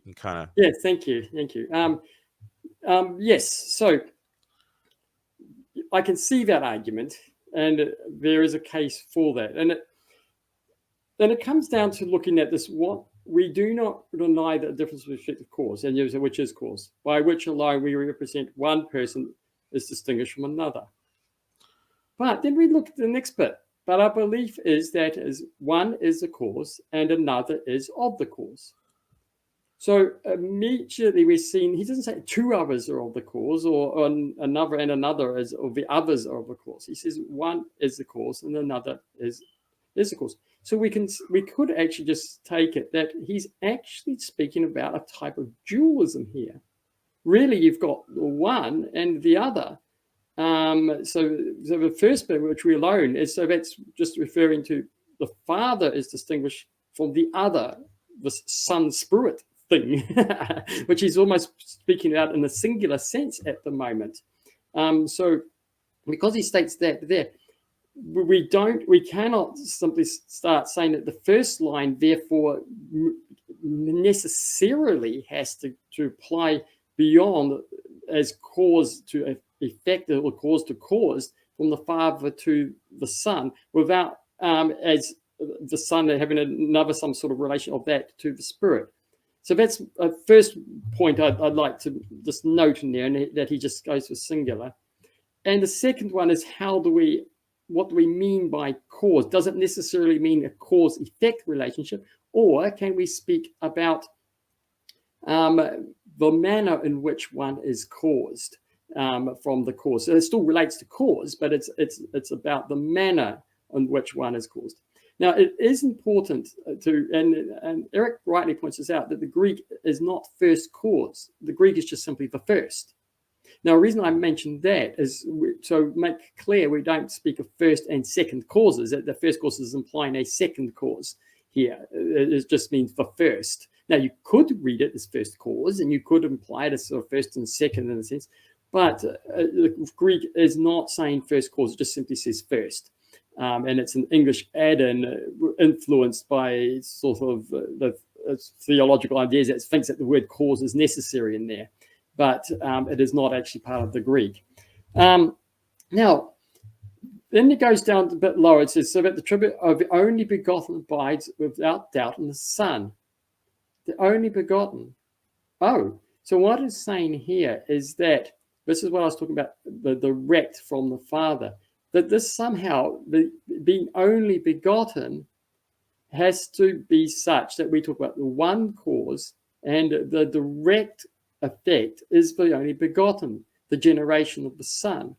And kind of. Yeah, thank you. Yes, so I can see that argument, and there is a case for that. And it comes down to looking at this: what we do not deny the difference between cause, and which is cause, by which alone we represent one person is distinguished from another. But then we look at the next bit. But our belief is that one is the cause and another is of the cause. So immediately we're seeing, he doesn't say two others are of the cause, or another and another is, or the others are of the cause. He says one is the cause and another is the cause. So we could actually just take it that he's actually speaking about a type of dualism here. Really, you've got the one and the other. So the first bit, which we alone, is, so that's just referring to the Father is distinguished from the other, the Son Spirit thing, which he's almost speaking about in a singular sense at the moment. So because he states that there, we cannot simply start saying that the first line therefore necessarily has to apply beyond as cause to effect or cause to cause from the Father to the Son, without as the Son having some sort of relation of that to the Spirit. So that's a first point I'd like to just note in there, and that he just goes for singular. And the second one is what do we mean by cause? Does it necessarily mean a cause-effect relationship, or can we speak about the manner in which one is caused from the cause? So it still relates to cause, but it's about the manner in which one is caused. Now, it is important to, and Erick rightly points this out, that the Greek is not first cause. The Greek is just simply the first. Now, the reason I mentioned that is so make clear we don't speak of first and second causes. The first cause is implying a second cause here. It just means the first. Now, you could read it as first cause, and you could imply it as sort of first and second in a sense, but the Greek is not saying first cause, it just simply says first. And it's an English add-in influenced by sort of the theological ideas that thinks that the word cause is necessary in there, but it is not actually part of the Greek. Now, then it goes down a bit lower. It says, so that the tribute of the only begotten abides without doubt in the Son. The only begotten. Oh, so what it's saying here is that, this is what I was talking about, the direct from the Father, that this somehow, being only begotten, has to be such that we talk about the one cause, and the direct effect is the only begotten, the generation of the Son.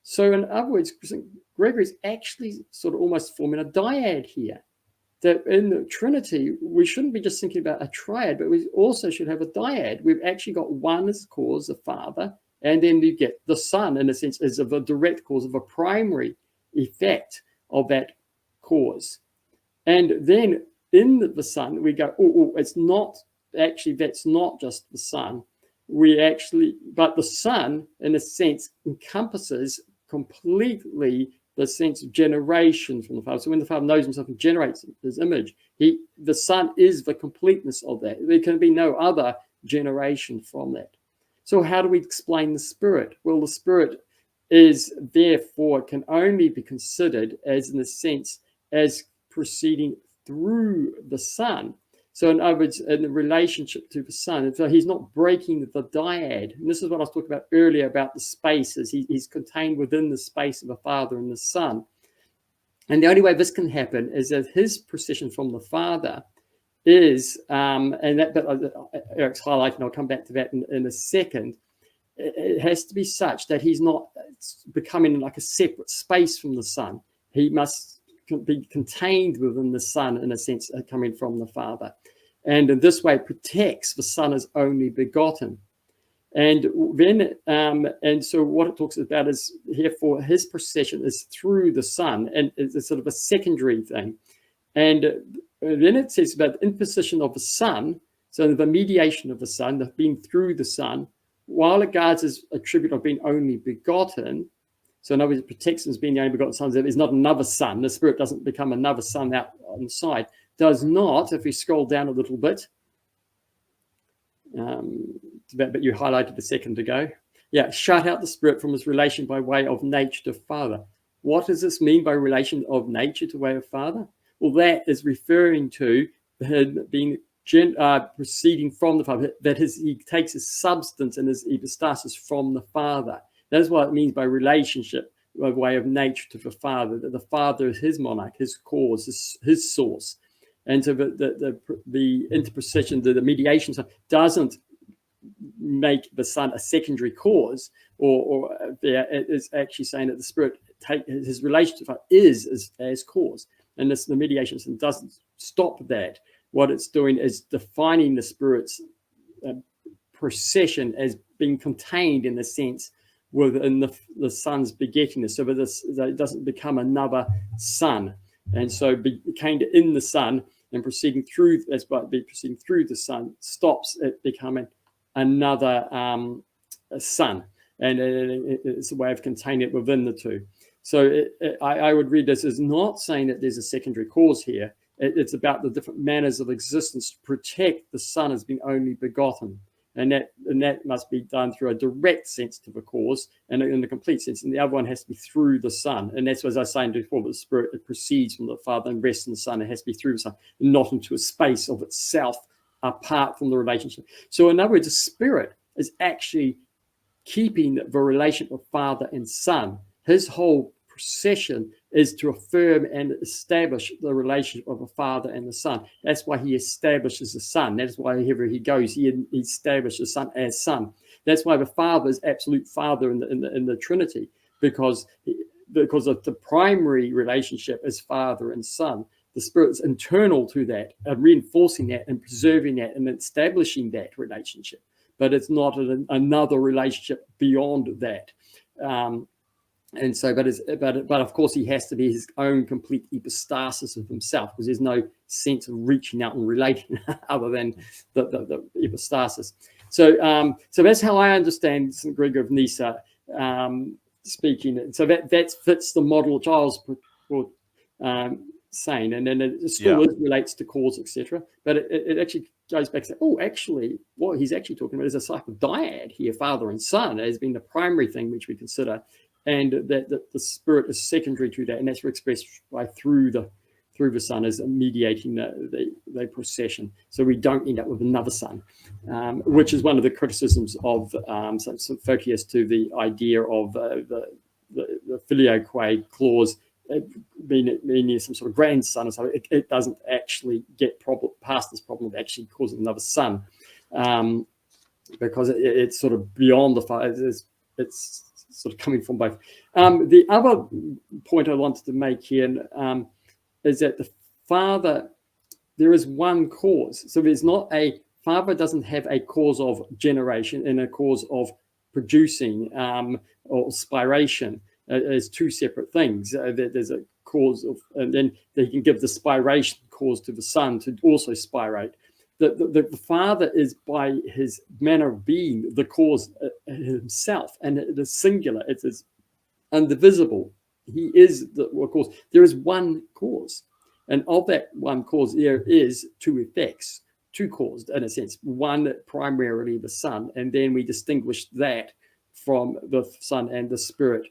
So in other words, St Gregory is actually sort of almost forming a dyad here, that in the Trinity, we shouldn't be just thinking about a triad, but we also should have a dyad. We've actually got one as cause, the Father, and then you get the Son, in a sense, as of a direct cause, of a primary effect of that cause. And then in the Son, we go, it's not actually, that's not just the Son. But the Son, in a sense, encompasses completely the sense of generation from the Father. So when the Father knows himself and generates his image, the Son is the completeness of that. There can be no other generation from that. So how do we explain the Spirit? Well, the Spirit is therefore can only be considered as, in a sense, as proceeding through the Son. So in other words, in the relationship to the Son. So he's not breaking the dyad. And this is what I was talking about earlier about the spaces. He's contained within the space of the Father and the Son. And the only way this can happen is that his procession from the Father is, and that bit Erick's highlighting, I'll come back to that in a second, it has to be such that he's not becoming like a separate space from the Son. He must be contained within the Son, in a sense, coming from the Father. And in this way protects the Son as only begotten. And then, and so what it talks about is, therefore, his procession is through the Son, and it's a sort of a secondary thing. And then it says about the imposition of the Son, so the mediation of the Son, the being through the Son, while it guards his attribute of being only begotten. So in other words, it protects him as being the only begotten Son. There is not another Son. The Spirit doesn't become another Son out on the side. Does not, if we scroll down a little bit, But you highlighted a second ago. Yeah, shut out the Spirit from his relation by way of nature to Father. What does this mean by relation of nature to way of Father? Well, that is referring to him being proceeding from the Father, that he takes his substance and his hypostasis from the Father. That's what it means by relationship, by way of nature to the Father, that the Father is his monarch, his cause, his source. And so the interposition, the mediation doesn't make the Son a secondary cause, or it is actually saying that the Spirit his relationship to the Father is as cause. And the mediation doesn't stop that. What it's doing is defining the Spirit's procession as being contained in the sense within the Son's begettingness, so that it doesn't become another Son. And so became in the Son and proceeding through, as by proceeding through the Son, stops it becoming another Son. And it's a way of containing it within the two. So I would read this as not saying that there's a secondary cause here. It's about the different manners of existence to protect the Son as being only begotten. And that must be done through a direct sense to the cause and in the complete sense. And the other one has to be through the Son. And that's what I was saying before, the Spirit, it proceeds from the Father and rests in the Son. It has to be through the Son, and not into a space of itself apart from the relationship. So in other words, the Spirit is actually keeping the relationship of Father and Son. His whole procession is to affirm and establish the relationship of the Father and the Son. That's why he establishes the Son. That's why wherever he goes, he establishes the Son as Son. That's why the Father is absolute Father in the Trinity, because of the primary relationship as Father and Son. The Spirit is internal to that, reinforcing that and preserving that and establishing that relationship. But it's not another relationship beyond that. And so, but of course, he has to be his own complete hypostasis of himself, because there's no sense of reaching out and relating other than the hypostasis. So that's how I understand St Gregory of Nyssa speaking. So that fits the model Giles put saying, and then it still relates to cause, etc. But it actually goes back to actually, what he's actually talking about is a type of dyad here, Father and Son, as being the primary thing which we consider. And that the Spirit is secondary to that, and that's expressed by through the Son as mediating the procession. So we don't end up with another Son, which is one of the criticisms of St Photius to the idea of the filioque clause meaning some sort of grandson or something. It doesn't actually get past this problem of actually causing another Son, because it's sort of beyond the Father. It's sort of coming from both. The other point I wanted to make here is that the Father, there is one cause. So there's not Father doesn't have a cause of generation and a cause of producing or spiration as two separate things. There's a cause of, and then they can give the spiration cause to the Son to also spirate. The Father is, by his manner of being, the cause himself, and it is singular. It is indivisible. He is the cause. There is one cause, and of that one cause, there is two effects, two causes in a sense. One primarily the Son, and then we distinguish that from the Son and the Spirit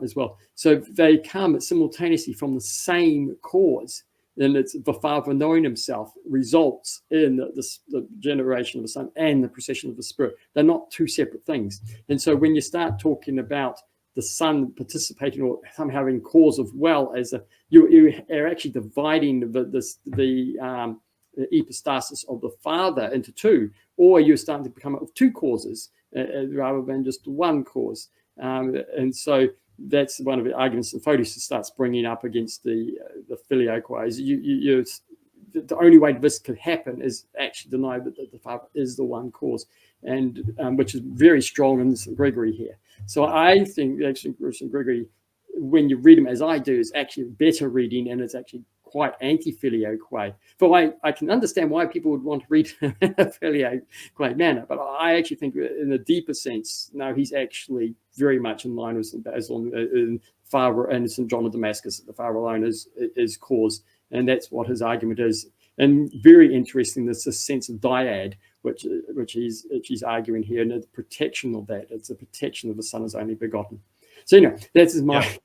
as well. So they come simultaneously from the same cause. Then it's the Father knowing himself results in the generation of the Son and the procession of the Spirit. They're not two separate things. And so when you start talking about the Son participating or somehow having cause of as you are actually dividing the hypostasis of the Father into two, or you're starting to become of two causes rather than just one cause. And so that's one of the arguments that Photius starts bringing up against the filioque. The only way this could happen is actually deny that the Father is the one cause, and which is very strong in St Gregory here. So I think actually St Gregory, when you read him as I do, is actually better reading, and it's actually quite anti-filioque. But I can understand why people would want to read in a filioque manner, but I actually think in a deeper sense, no, he's actually very much in line with St Basil and Father and St John of Damascus. The Father alone is cause, and that's what his argument is. And very interesting, there's a sense of dyad, which he's arguing here, and the protection of that. It's the protection of the Son is only begotten. So, that's my